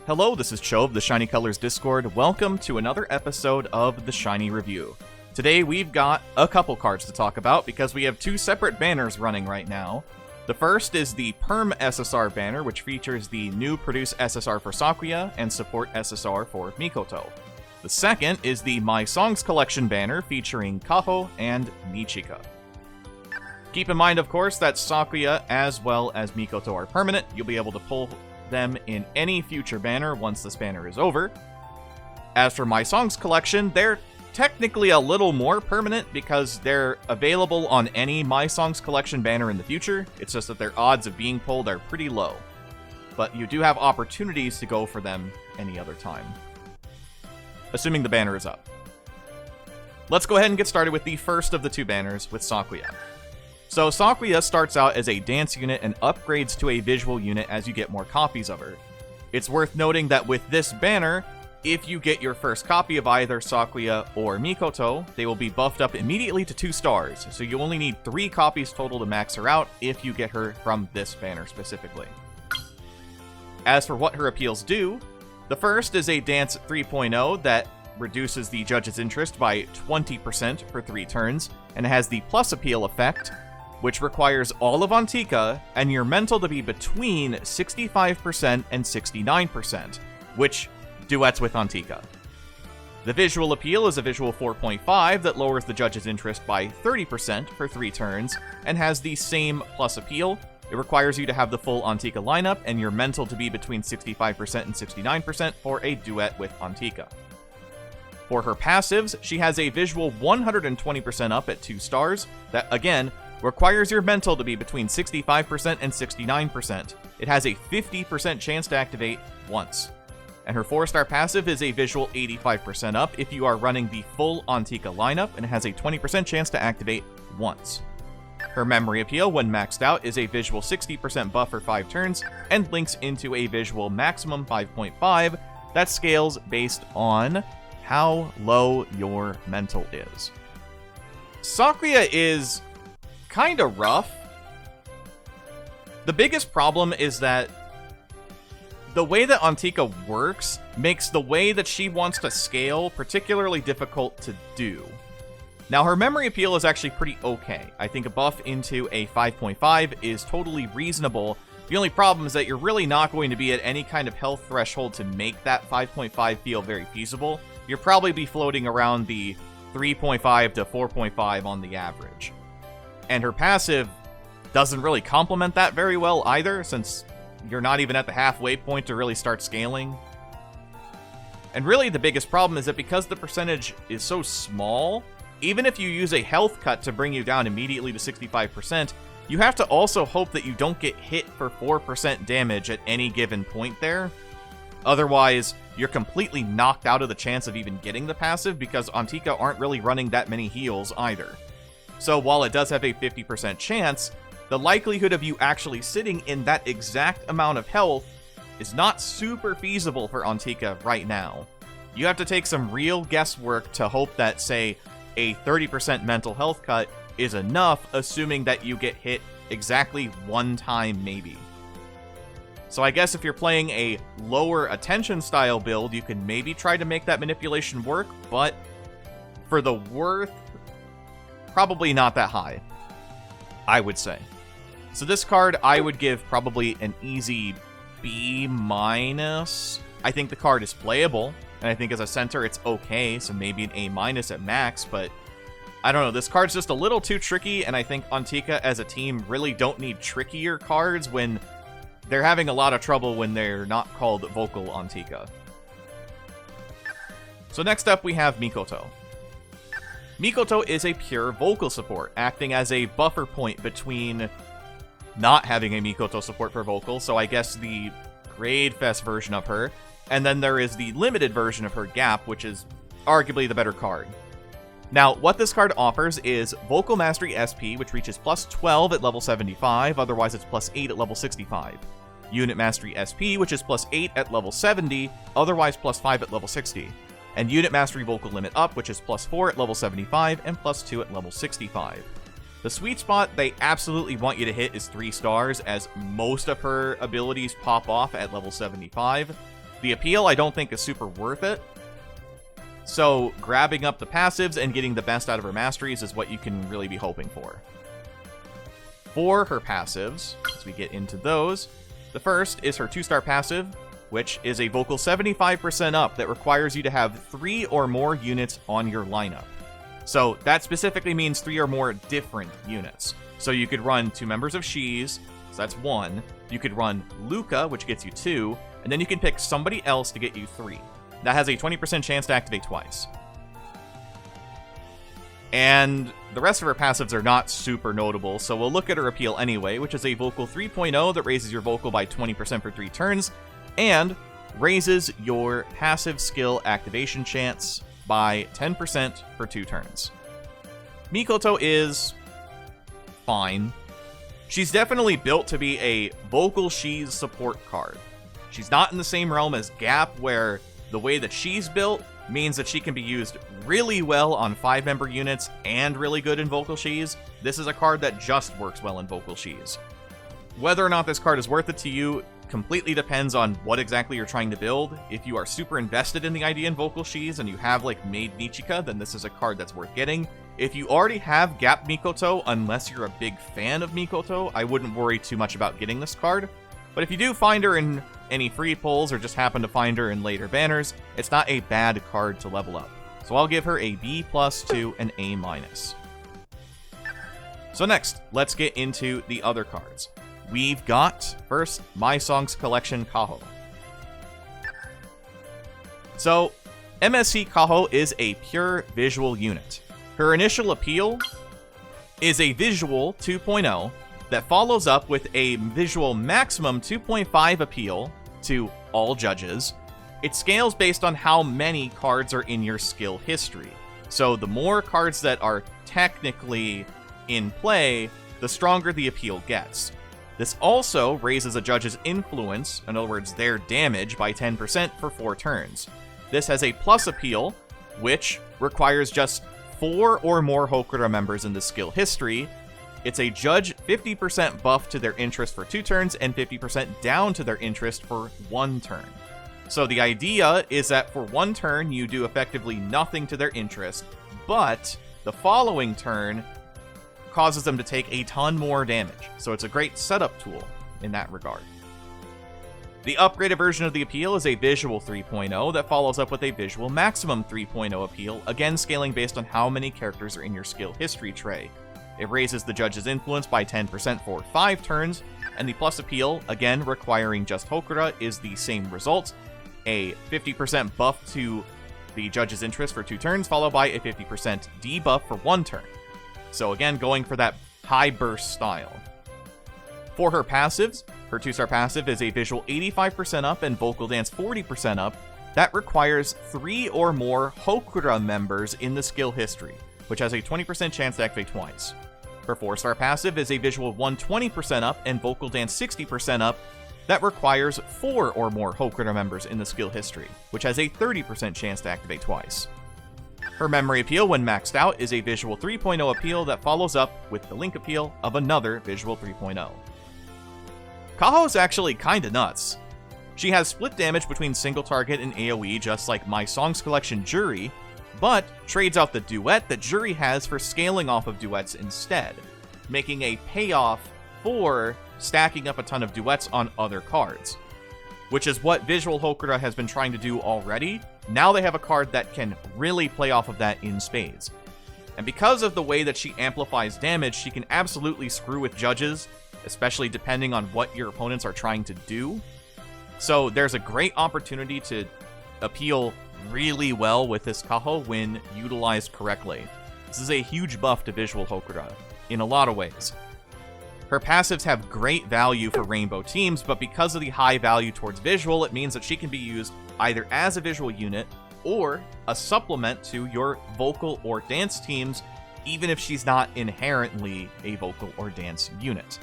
Hello, this is Cho of the Shiny Colors Discord. Welcome to another episode of the Shiny Review. Today we've got a couple cards to talk about because we have two separate banners running right now. The first is the Perm SSR banner, which features the new Produce SSR for Sakuya and Support SSR for Mikoto. The second is the My Songs Collection banner featuring Kaho and Nichika. Keep in mind, of course, that Sakuya as well as Mikoto are permanent. You'll be able to pull them in any future banner once this banner is over. As for My Songs Collection, they're technically a little more permanent because they're available on any My Songs Collection banner in the future. It's just that their odds of being pulled are pretty low. But you do have opportunities to go for them any other time, assuming the banner is up. Let's go ahead and get started with the first of the two banners with Sakuya. So Sakuya starts out as a dance unit and upgrades to a visual unit as you get more copies of her. It's worth noting that with this banner, if you get your first copy of either Sakuya or Mikoto, they will be buffed up immediately to 2 stars, so you only need 3 copies total to max her out if you get her from this banner specifically. As for what her appeals do, the first is a Dance 3.0 that reduces the judge's interest by 20% for 3 turns, and has the plus appeal effect, which requires all of Antika and your mental to be between 65% and 69%, which duets with Antika. The visual appeal is a visual 4.5 that lowers the judge's interest by 30% for 3 turns, and has the same plus appeal. It requires you to have the full Antika lineup and your mental to be between 65% and 69% for a duet with Antika. For her passives, she has a visual 120% up at 2 stars that, again, requires your mental to be between 65% and 69%. It has a 50% chance to activate once. And her 4-star passive is a visual 85% up if you are running the full Antika lineup, and it has a 20% chance to activate once. Her memory appeal, when maxed out, is a visual 60% buff for 5 turns, and links into a visual maximum 5.5 that scales based on how low your mental is. Sakuya is kinda rough. The biggest problem is that the way that Antika works makes the way that she wants to scale particularly difficult to do. Now, her memory appeal is actually pretty okay. I think a buff into a 5.5 is totally reasonable. The only problem is that you're really not going to be at any kind of health threshold to make that 5.5 feel very feasible. You'll probably be floating around the 3.5 to 4.5 on the average. And her passive doesn't really complement that very well either, since you're not even at the halfway point to really start scaling. And really the biggest problem is that because the percentage is so small, even if you use a health cut to bring you down immediately to 65%, you have to also hope that you don't get hit for 4% damage at any given point there. Otherwise, you're completely knocked out of the chance of even getting the passive because Antika aren't really running that many heals either. So while it does have a 50% chance, the likelihood of you actually sitting in that exact amount of health is not super feasible for Antika right now. You have to take some real guesswork to hope that, say, a 30% mental health cut is enough, assuming that you get hit exactly 1 time maybe. So I guess if you're playing a lower attention style build, you can maybe try to make that manipulation work, but for the worth, probably not that high, I would say. So this card, I would give probably an easy B-. I think the card is playable, and I think as a center it's okay, so maybe an A- at max, but I don't know, this card's just a little too tricky, and I think Antika as a team really don't need trickier cards when they're having a lot of trouble when they're not called Vocal Antika. So next up we have Mikoto. Mikoto is a pure vocal support, acting as a buffer point between not having a Mikoto support for vocal, so I guess the Grade Fest version of her, and then there is the limited version of her Gap, which is arguably the better card. Now, what this card offers is Vocal Mastery SP, which reaches plus 12 at level 75, otherwise it's plus 8 at level 65. Unit Mastery SP, which is plus 8 at level 70, otherwise plus 5 at level 60. And Unit Mastery Vocal Limit Up, which is plus 4 at level 75 and plus 2 at level 65. The sweet spot they absolutely want you to hit is 3 stars, as most of her abilities pop off at level 75. The appeal I don't think is super worth it. So grabbing up the passives and getting the best out of her masteries is what you can really be hoping for. For her passives, as we get into those, the first is her 2-star passive, which is a vocal 75% up that requires you to have 3 or more units on your lineup. So that specifically means 3 or more different units. So you could run 2 members of She's, so that's 1. You could run Luca, which gets you 2, and then you can pick somebody else to get you 3. That has a 20% chance to activate twice. And the rest of her passives are not super notable, so we'll look at her appeal anyway, which is a vocal 3.0 that raises your vocal by 20% for 3 turns, and raises your passive skill activation chance by 10% for 2 turns. Mikoto is fine. She's definitely built to be a vocal She's support card. She's not in the same realm as Gap, where the way that she's built means that she can be used really well on 5-member units and really good in vocal She's. This is a card that just works well in vocal She's. Whether or not this card is worth it to you completely depends on what exactly you're trying to build. If you are super invested in the idea in vocal She's and you have like made Nichika, then this is a card that's worth getting. If you already have Gap Mikoto, unless you're a big fan of Mikoto, I wouldn't worry too much about getting this card. But if you do find her in any free pulls or just happen to find her in later banners, it's not a bad card to level up. So I'll give her a B+ to an A-. So next, let's get into the other cards. We've got, first, My Songs Collection Kaho. So, MSC Kaho is a pure visual unit. Her initial appeal is a visual 2.0 that follows up with a visual maximum 2.5 appeal to all judges. It scales based on how many cards are in your skill history. So the more cards that are technically in play, the stronger the appeal gets. This also raises a judge's influence, in other words, their damage, by 10% for 4 turns. This has a plus appeal, which requires just 4 or more Hokura members in the skill history. It's a judge 50% buff to their interest for 2 turns and 50% down to their interest for 1 turn. So the idea is that for 1 turn, you do effectively nothing to their interest, but the following turn causes them to take a ton more damage. So it's a great setup tool in that regard. The upgraded version of the appeal is a visual 3.0 that follows up with a visual maximum 3.0 appeal, again scaling based on how many characters are in your skill history tray. It raises the judge's influence by 10% for 5 turns, and the plus appeal, again requiring just Hokura, is the same result. A 50% buff to the judge's interest for 2 turns, followed by a 50% debuff for 1 turn. So again, going for that high burst style. For her passives, her 2-star passive is a visual 85% up and vocal dance 40% up. That requires 3 or more Hokura members in the skill history, which has a 20% chance to activate twice. Her 4-star passive is a visual 120% up and vocal dance 60% up. That requires 4 or more Hokura members in the skill history, which has a 30% chance to activate twice. Her memory appeal, when maxed out, is a visual 3.0 appeal that follows up with the link appeal of another visual 3.0. Kaho's actually kinda nuts. She has split damage between single target and AoE, just like My Songs Collection Jury, but trades out the duet that Jury has for scaling off of duets instead, making a payoff for stacking up a ton of duets on other cards, which is what Visual Hokura has been trying to do already. Now they have a card that can really play off of that in spades. And because of the way that she amplifies damage, she can absolutely screw with judges, especially depending on what your opponents are trying to do. So there's a great opportunity to appeal really well with this Kaho when utilized correctly. This is a huge buff to Visual Hokura in a lot of ways. Her passives have great value for rainbow teams, but because of the high value towards visual, it means that she can be used either as a visual unit or a supplement to your vocal or dance teams, even if she's not inherently a vocal or dance unit.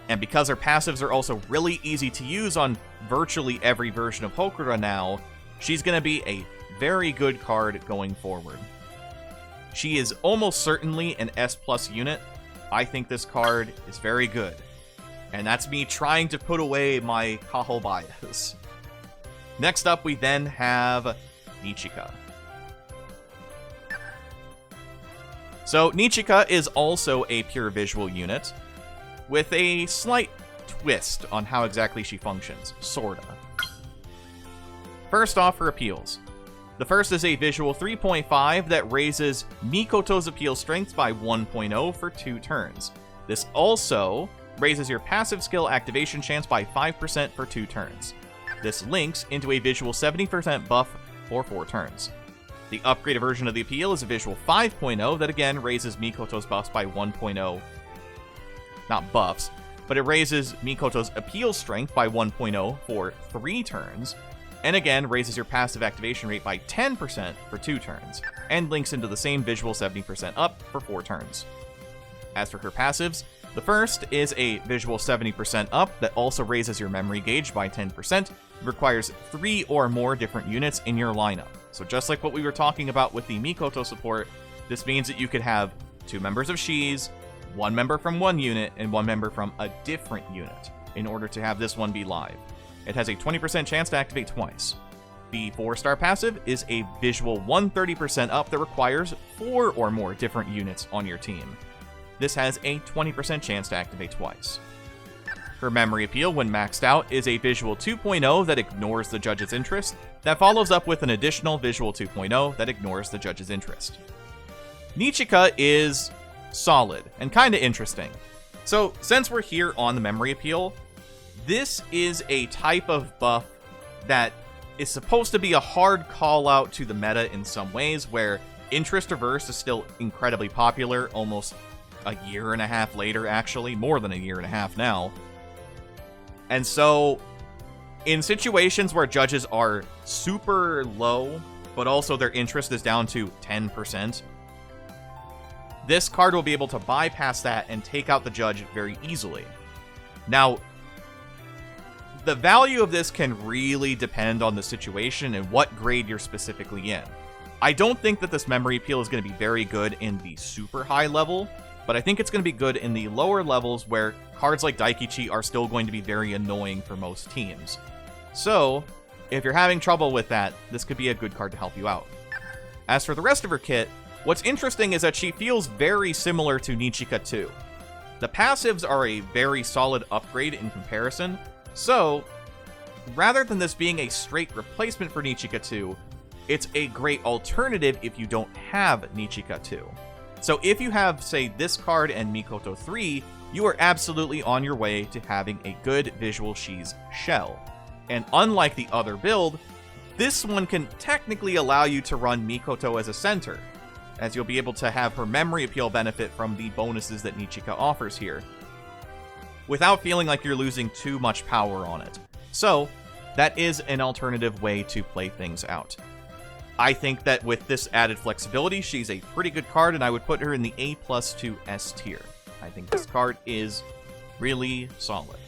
And because her passives are also really easy to use on virtually every version of Hokura now, she's going to be a very good card going forward. She is almost certainly an S+ unit. I think this card is very good. And that's me trying to put away my Kaho bias. Next up, we then have Nichika. So Nichika is also a pure visual unit, with a slight twist on how exactly she functions, sorta. First off, her appeals. The first is a visual 3.5 that raises Mikoto's appeal strength by 1.0 for 2 turns. This also raises your passive skill activation chance by 5% for 2 turns. This links into a visual 70% buff for 4 turns. The upgraded version of the appeal is a visual 5.0 that again raises Mikoto's buffs by 1.0. Not buffs, but it raises Mikoto's appeal strength by 1.0 for 3 turns, and again raises your passive activation rate by 10% for 2 turns, and links into the same visual 70% up for 4 turns. As for her passives, the first is a visual 70% up that also raises your memory gauge by 10%. It requires 3 or more different units in your lineup. So just like what we were talking about with the Mikoto support, this means that you could have 2 members of Shi's, 1 member from one unit, and 1 member from a different unit in order to have this one be live. It has a 20% chance to activate twice. The 4-star passive is a visual 130% up that requires 4 or more different units on your team. This has a 20% chance to activate twice. Her memory appeal, when maxed out, is a visual 2.0 that ignores the judge's interest, that follows up with an additional visual 2.0 that ignores the judge's interest. Nichika is solid and kinda interesting. So, since we're here on the memory appeal, this is a type of buff that is supposed to be a hard call out to the meta in some ways, where interest reverse is still incredibly popular, almost a year and a half later, actually, more than a year and a half now. And so, in situations where judges are super low, but also their interest is down to 10%, this card will be able to bypass that and take out the judge very easily. Now, the value of this can really depend on the situation and what grade you're specifically in. I don't think that this memory appeal is going to be very good in the super high level, but I think it's going to be good in the lower levels where cards like Daikichi are still going to be very annoying for most teams. So, if you're having trouble with that, this could be a good card to help you out. As for the rest of her kit, what's interesting is that she feels very similar to Nichika 2. The passives are a very solid upgrade in comparison, so rather than this being a straight replacement for Nichika 2, it's a great alternative if you don't have Nichika 2. So if you have, say, this card and Mikoto 3, you are absolutely on your way to having a good visual Shi's shell. And unlike the other build, this one can technically allow you to run Mikoto as a center, as you'll be able to have her memory appeal benefit from the bonuses that Nichika offers here, without feeling like you're losing too much power on it. So, that is an alternative way to play things out. I think that with this added flexibility, she's a pretty good card, and I would put her in the A+ to S tier. I think this card is really solid.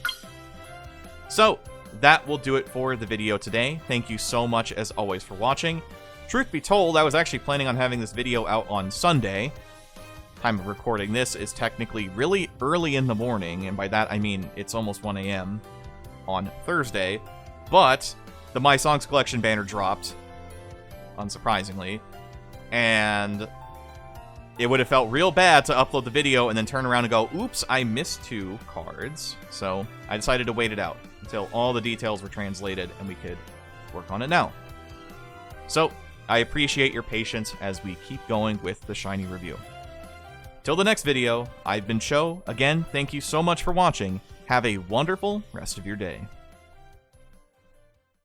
So, that will do it for the video today. Thank you so much, as always, for watching. Truth be told, I was actually planning on having this video out on Sunday. Time of recording this is technically really early in the morning, and by that I mean it's almost 1 a.m. on Thursday, but the My Songs Collection banner dropped, unsurprisingly, and it would have felt real bad to upload the video and then turn around and go, oops, I missed 2 cards. So I decided to wait it out until all the details were translated and we could work on it now. So I appreciate your patience as we keep going with the Shiny review. Till the next video, I've been Sho. Again, thank you so much for watching. Have a wonderful rest of your day.